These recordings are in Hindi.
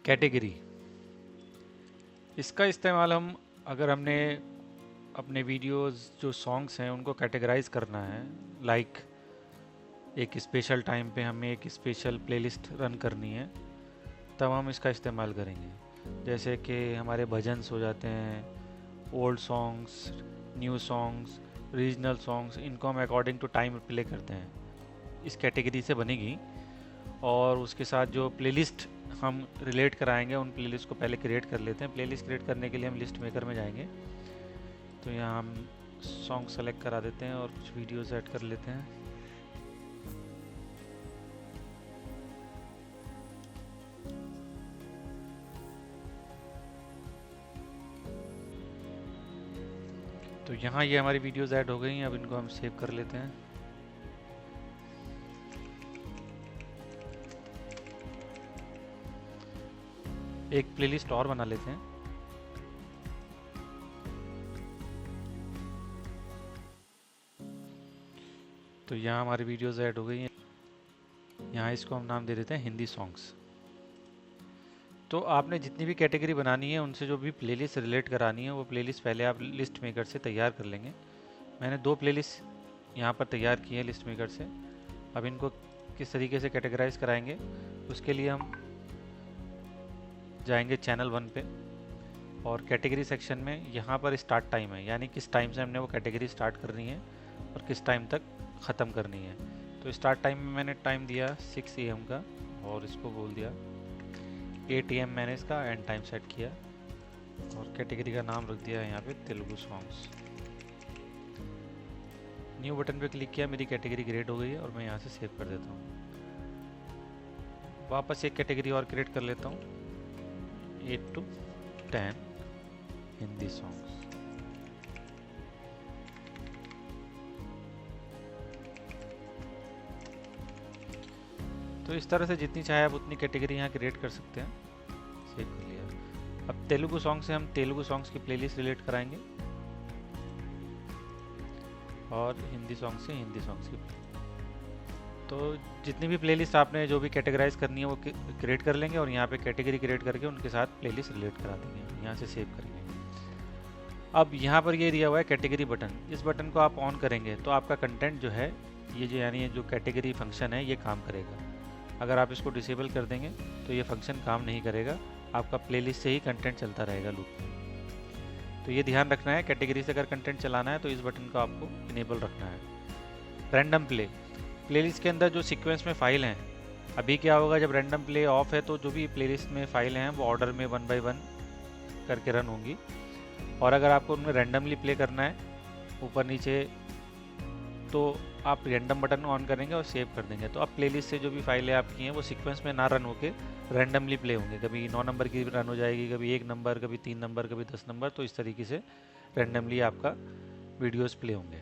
कैटेगरी, इसका इस्तेमाल हम अगर हमने अपने वीडियोस जो सॉन्ग्स हैं उनको कैटेगराइज करना है, लाइक एक स्पेशल टाइम पे हमें एक स्पेशल प्लेलिस्ट रन करनी है, तब हम इसका इस्तेमाल करेंगे। जैसे कि हमारे भजन्स हो जाते हैं, old songs, new songs, regional songs, इनको हम अकॉर्डिंग टू टाइम प्ले करते हैं, इस कैटेगरी से बनेगी। और उसके साथ जो प्लेलिस्ट हम रिलेट कराएंगे उन प्लेलिस्ट को पहले क्रिएट कर लेते हैं। प्लेलिस्ट क्रिएट करने के लिए हम लिस्ट मेकर में जाएंगे, तो यहाँ हम सॉन्ग सेलेक्ट करा देते हैं और कुछ वीडियोस ऐड कर लेते हैं। तो यहाँ ये हमारी वीडियोस ऐड हो गई हैं, अब इनको हम सेव कर लेते हैं। एक प्लेलिस्ट और बना लेते हैं। तो यहाँ हमारी वीडियोस ऐड हो गई हैं, यहाँ इसको हम नाम दे देते हैं हिंदी सॉन्ग्स। तो आपने जितनी भी कैटेगरी बनानी है उनसे जो भी प्लेलिस्ट रिलेट करानी है वो प्लेलिस्ट पहले आप लिस्ट मेकर से तैयार कर लेंगे। मैंने 2 प्लेलिस्ट यहाँ पर तैयार की है लिस्ट मेकर से। अब इनको किस तरीके से कैटेगराइज कराएंगे, उसके लिए हम जाएंगे चैनल 1 पे और कैटेगरी सेक्शन में यहाँ पर स्टार्ट टाइम है, यानी किस टाइम से हमने वो कैटेगरी स्टार्ट करनी है और किस टाइम तक ख़त्म करनी है। तो स्टार्ट टाइम में मैंने टाइम दिया 6 AM का और इसको बोल दिया 8 AM मैंने इसका एंड टाइम सेट किया और कैटेगरी का नाम रख दिया यहाँ पे तेलुगु सॉन्ग्स। न्यू बटन पे क्लिक किया, मेरी कैटेगरी क्रिएट हो गई है और मैं यहाँ से सेव कर देता हूँ। वापस एक कैटेगरी और क्रिएट कर लेता हूँ, 8 to 10 हिंदी सॉन्ग्स। तो इस तरह से जितनी चाहे आप उतनी कैटेगरी यहाँ क्रिएट कर सकते हैं। सेव कर लिया। अब तेलुगु सॉन्ग से हम तेलुगु सॉन्ग्स की प्लेलिस्ट रिलेट कराएंगे और हिंदी सॉन्ग से हिंदी सॉन्ग्स की। तो जितनी भी प्लेलिस्ट आपने जो भी कैटेगराइज करनी है वो क्रिएट कर लेंगे और यहाँ पे कैटेगरी क्रिएट करके उनके साथ प्लेलिस्ट रिलेट करा देंगे। यहाँ से सेव करेंगे। अब यहाँ पर ये दिया हुआ है कैटेगरी बटन, इस बटन को आप ऑन करेंगे तो आपका कंटेंट जो है ये जो यानी जो कैटेगरी फंक्शन है ये काम करेगा। अगर आप इसको डिसेबल कर देंगे तो ये फंक्शन काम नहीं करेगा, आपका प्लेलिस्ट से ही कंटेंट चलता रहेगा लूप में। तो ये ध्यान रखना है, कैटेगरी से अगर कंटेंट चलाना है तो इस बटन को आपको इनेबल रखना है। रैंडम प्ले, प्लेलिस्ट के अंदर जो सीक्वेंस में फ़ाइल हैं, अभी क्या होगा जब रैंडम प्ले ऑफ है तो जो भी प्लेलिस्ट में फ़ाइल हैं वो ऑर्डर में 1 by 1 करके रन होंगी। और अगर आपको उनमें रैंडमली प्ले करना है ऊपर नीचे तो आप रैंडम बटन ऑन करेंगे और सेव कर देंगे। तो अब प्लेलिस्ट से जो भी फाइलें आपकी हैं वो सीक्वेंस में ना रन होके रैंडमली प्ले होंगे। कभी 9 नंबर की रन हो जाएगी, कभी 1 नंबर, कभी 3 नंबर, कभी 10 नंबर। तो इस तरीके से रैंडमली आपका वीडियोस प्ले होंगे।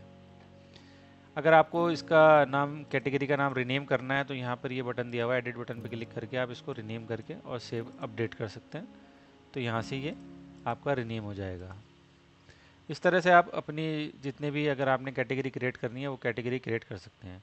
अगर आपको इसका नाम कैटेगरी का नाम रिनेम करना है तो यहाँ पर ये बटन दिया हुआ है, एडिट बटन पर क्लिक करके आप इसको रिनेम करके और सेव अपडेट कर सकते हैं। तो यहाँ से ये आपका रिनेम हो जाएगा। इस तरह से आप अपनी जितने भी अगर आपने कैटेगरी क्रिएट करनी है वो कैटेगरी क्रिएट कर सकते हैं।